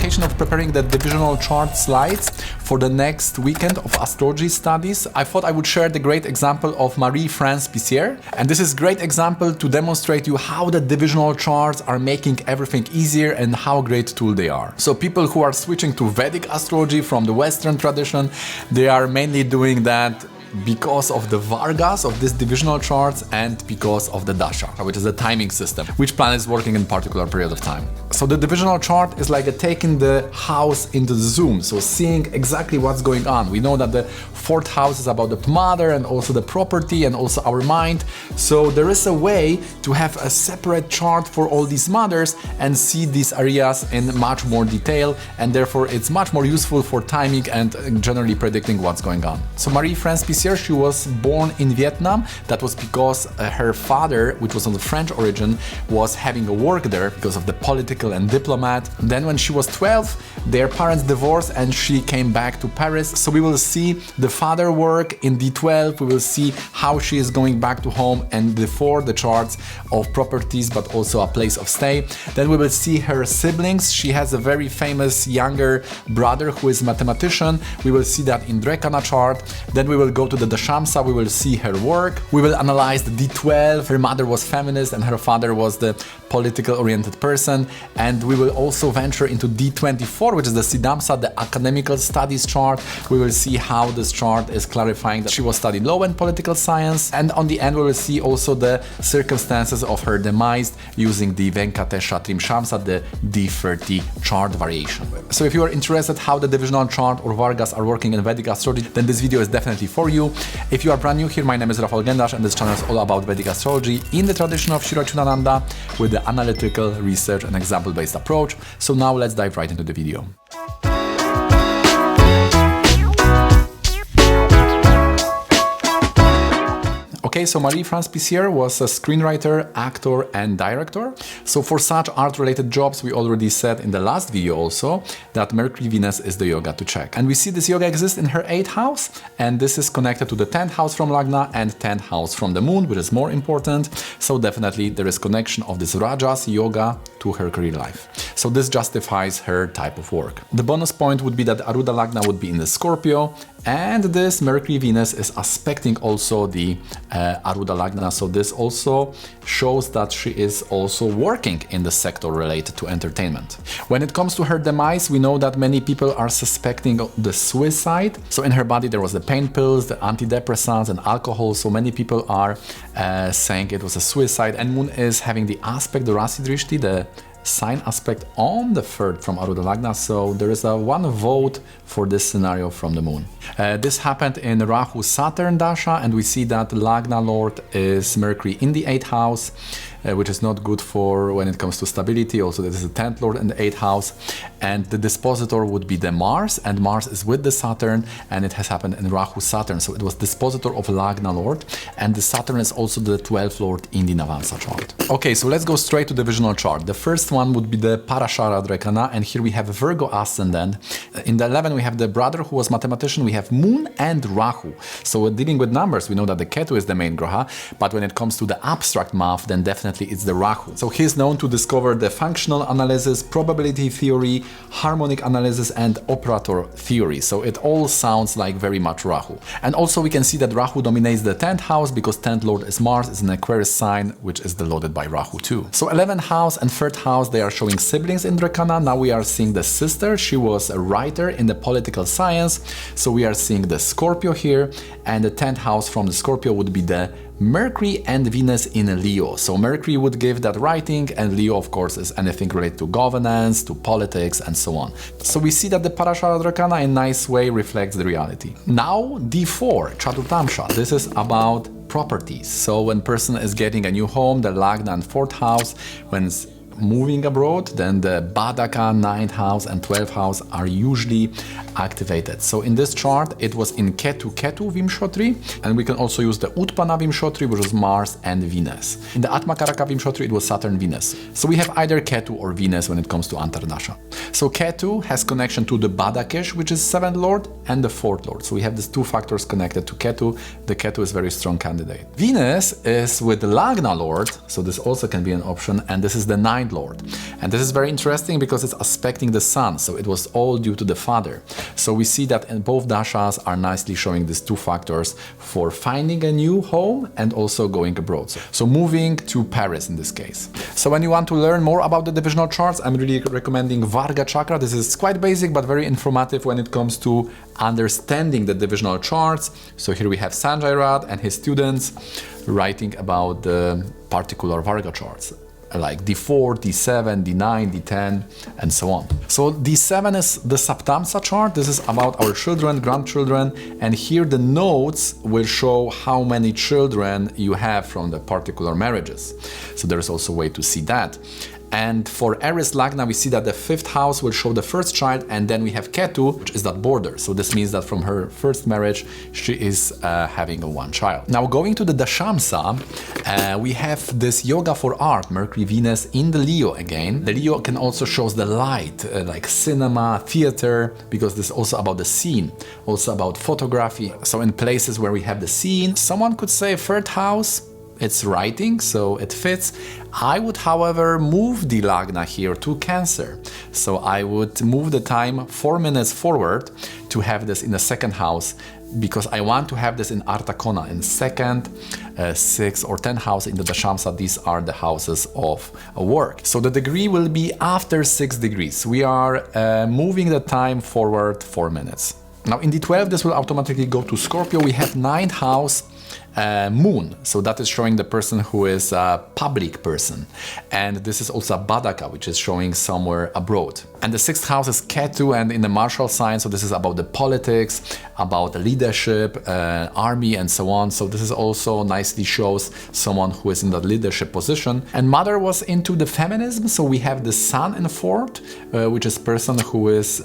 anticipation of preparing the divisional chart slides for the next weekend of astrology studies, I thought I would share the great example of Marie-France Pissier. And this is a great example to demonstrate you how the divisional charts are making everything easier and how great tool they are. So people who are switching to Vedic astrology from the Western tradition, they are mainly doing that because of the Vargas of this divisional charts and because of the dasha, which is a timing system, which planet is working in a particular period of time. So the divisional chart is like taking the house into the zoom, so seeing exactly what's going on. We know that the fourth house is about the mother and also the property and also our mind. So there is a way to have a separate chart for all these mothers and see these areas in much more detail, and therefore it's much more useful for timing and generally predicting what's going on. So Marie-France Pissier, she was born in Vietnam. That was because her father, which was of the French origin, was having a work there because of the political and diplomat. Then when she was 12, their parents divorced and she came back to Paris. So we will see the father work in D12, we will see how she is going back to home and before the charts of properties, but also a place of stay. Then we will see her siblings. She has a very famous younger brother who is a mathematician. We will see that in Drekana chart. Then we will go to the Dashamsa, we will see her work. We will analyze the D12. Her mother was feminist and her father was the political oriented person. And we will also venture into D24, which is the Siddhamsa, the academical studies chart. We will see how this chart is clarifying that she was studying law and political science. And on the end, we will see also the circumstances of her demise using the Venkatesha Trimshamsa, the D30 chart variation. So if you are interested how the divisional chart or Vargas are working in Vedic astrology, then this video is definitely for you. If you are brand new here, my name is rgendarz and this channel is all about Vedic astrology in the tradition of Shirachunananda with the analytical research and example-based approach. So now let's dive right into the video. Okay, so Marie-France Pissier was a screenwriter, actor and director. So for such art-related jobs, we already said in the last video also that Mercury-Venus is the yoga to check. And we see this yoga exists in her 8th house, and this is connected to the 10th house from Lagna and 10th house from the moon, which is more important. So definitely there is connection of this Rajas yoga to her career life. So this justifies her type of work. The bonus point would be that Aruda Lagna would be in the Scorpio, and this Mercury-Venus is aspecting also the Aruda Lagna, so this also shows that she is also working in the sector related to entertainment. When it comes to her demise, we know that many people are suspecting the suicide. So in her body there was the pain pills, the antidepressants and alcohol, so many people are saying it was a suicide. And Moon is having the aspect, the Rashi Drishti, the sign aspect on the 3rd from Aruda Lagna, so there is a 1 vote for this scenario from the moon. This happened in Rahu Saturn Dasha, and we see that Lagna Lord is Mercury in the 8th house, which is not good for when it comes to stability. Also, this is the 10th Lord in the 8th house, and the dispositor would be the Mars, and Mars is with the Saturn, and it has happened in Rahu Saturn, so it was dispositor of Lagna Lord, and the Saturn is also the 12th Lord in the Navamsa chart. Okay, so let's go straight to the divisional chart. The first one would be the Parashara Drekana, and here we have Virgo ascendant. In the 11 we have the brother who was mathematician, we have Moon and Rahu. So we're dealing with numbers, we know that the Ketu is the main graha, but when it comes to the abstract math, then definitely it's the Rahu. So he's known to discover the functional analysis, probability theory, harmonic analysis and operator theory. So it all sounds like very much Rahu. And also we can see that Rahu dominates the 10th house because 10th Lord is Mars, is an Aquarius sign, which is denoted by Rahu too. So 11th house and 3rd house, they are showing siblings in Drekana. Now we are seeing the sister. She was a writer in the political science. So we are seeing the Scorpio here, and the 10th house from the Scorpio would be the Mercury and Venus in Leo. So Mercury would give that writing, and Leo of course is anything related to governance, to politics and so on. So we see that the Parashara Drekana in a nice way reflects the reality. Now D4, Chaturtamsha, this is about properties. So when person is getting a new home, the Lagna and 4th house, when moving abroad, then the Badaka, 9th house and 12th house are usually activated. So in this chart, it was in Ketu Vimshotri, and we can also use the Utpana Vimshotri, which was Mars and Venus. In the Atmakaraka Vimshotri, it was Saturn, Venus. So we have either Ketu or Venus when it comes to Antardasha. So Ketu has connection to the Badakesh, which is 7th Lord, and the 4th Lord. So we have these two factors connected to Ketu. The Ketu is a very strong candidate. Venus is with the Lagna Lord, so this also can be an option, and this is the 9th 9th lord. And this is very interesting because it's aspecting the sun, so it was all due to the father. So we see that in both dashas are nicely showing these two factors for finding a new home and also going abroad. So moving to Paris in this case. So when you want to learn more about the divisional charts, I'm really recommending Varga chakra. This is quite basic but very informative when it comes to understanding the divisional charts. So here we have Sanjay Rath and his students writing about the particular Varga charts, like D4, D7, D9, D10, and so on. So D7 is the Saptamsa chart. This is about our children, grandchildren, and here the notes will show how many children you have from the particular marriages. So there is also a way to see that. And for Aries Lagna, we see that the 5th house will show the first child, and then we have Ketu, which is that border. So this means that from her first marriage, she is having one child. Now going to the Dashamsa, we have this yoga for art, Mercury, Venus in the Leo again. The Leo can also shows the light, like cinema, theater, because this is also about the scene, also about photography. So in places where we have the scene, someone could say 3rd house, it's writing, so it fits. I would, however, move the Lagna here to Cancer. So I would move the time 4 minutes forward to have this in the 2nd house, because I want to have this in Artha Kona, in 2nd, 6th or 10th house in the Dashamsa. These are the houses of work. So the degree will be after 6 degrees. We are moving the time forward 4 minutes. Now in D12, this will automatically go to Scorpio. We have 9th house, moon, so that is showing the person who is a public person, and this is also a Badaka, which is showing somewhere abroad. And the 6th house is Ketu, and in the martial sign, so this is about the politics, about the leadership, army, and so on. So this is also nicely shows someone who is in that leadership position. And mother was into the feminism, so we have the sun in 4th, which is person who is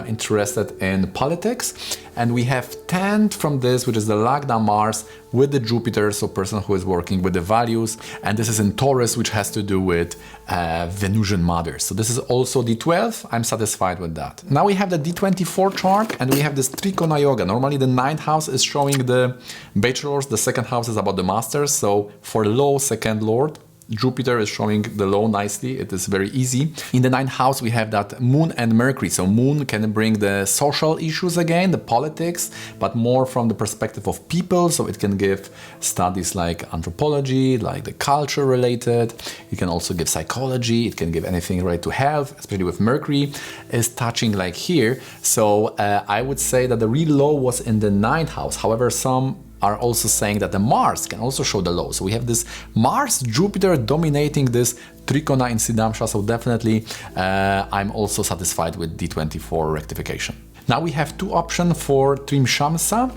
interested in politics, and we have 10th from this, which is the Lagna Mars with the Jupiter, so person who is working with the values, and this is in Taurus, which has to do with Venusian mother. So this is also D12. I'm satisfied with that. Now we have the D24 chart, and we have this Trikona Yoga. Normally the 9th house is showing the bachelors, the 2nd house is about the masters. So for low 2nd lord, Jupiter is showing the law nicely. It is very easy. In the 9th house, we have that Moon and Mercury. So Moon can bring the social issues again, the politics, but more from the perspective of people. So it can give studies like anthropology, like the culture related. It can also give psychology. It can give anything related to health, especially with Mercury is touching like here. So I would say that the real low was in the 9th house. However, some are also saying that the Mars can also show the low. So we have this Mars, Jupiter dominating this Trikona in Siddhamsha, so definitely I'm also satisfied with D24 rectification. Now we have 2 options for Trimshamsa,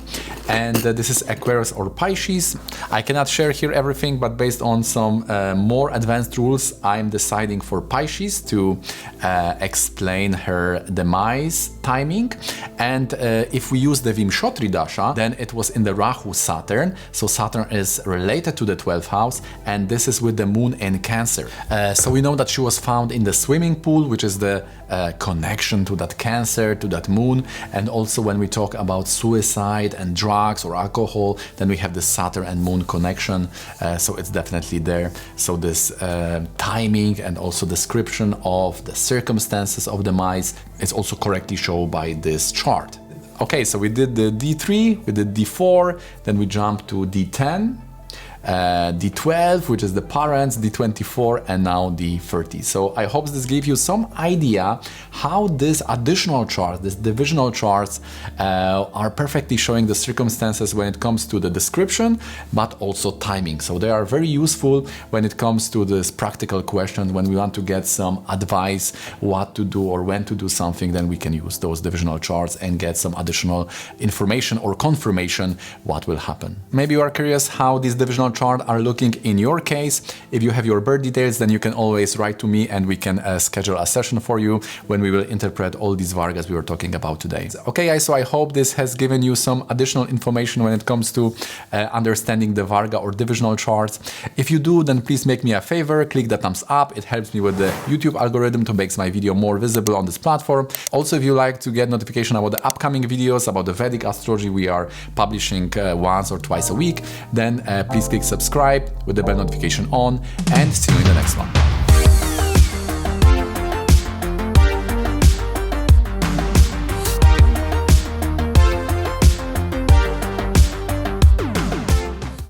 and this is Aquarius or Pisces. I cannot share here everything, but based on some more advanced rules, I'm deciding for Pisces to explain her demise timing. And if we use the Vimshotri Dasha, then it was in the Rahu Saturn. So Saturn is related to the 12th house, and this is with the moon in Cancer. So we know that she was found in the swimming pool, which is the connection to that Cancer, to that moon. And also when we talk about suicide and drugs or alcohol, then we have the Saturn and moon connection. So it's definitely there. So this timing and also description of the circumstances of demise is also correctly shown by this chart. Okay, so we did the D3, we did D4, then we jumped to D10, D12, which is the parents, D24, and now D30. So I hope this gave you some idea how this additional chart, this divisional charts are perfectly showing the circumstances when it comes to the description, but also timing. So they are very useful when it comes to this practical question. When we want to get some advice, what to do or when to do something, then we can use those divisional charts and get some additional information or confirmation what will happen. Maybe you are curious how these divisional chart are looking in your case. If you have your birth details, then you can always write to me and we can schedule a session for you when we will interpret all these Vargas we were talking about today. Okay guys, so I hope this has given you some additional information when it comes to understanding the Varga or divisional charts. If you do, then please make me a favor, click the thumbs up. It helps me with the YouTube algorithm to make my video more visible on this platform. Also, if you like to get notification about the upcoming videos about the Vedic astrology we are publishing once or twice a week, then please click subscribe with the bell notification on, and see you in the next one.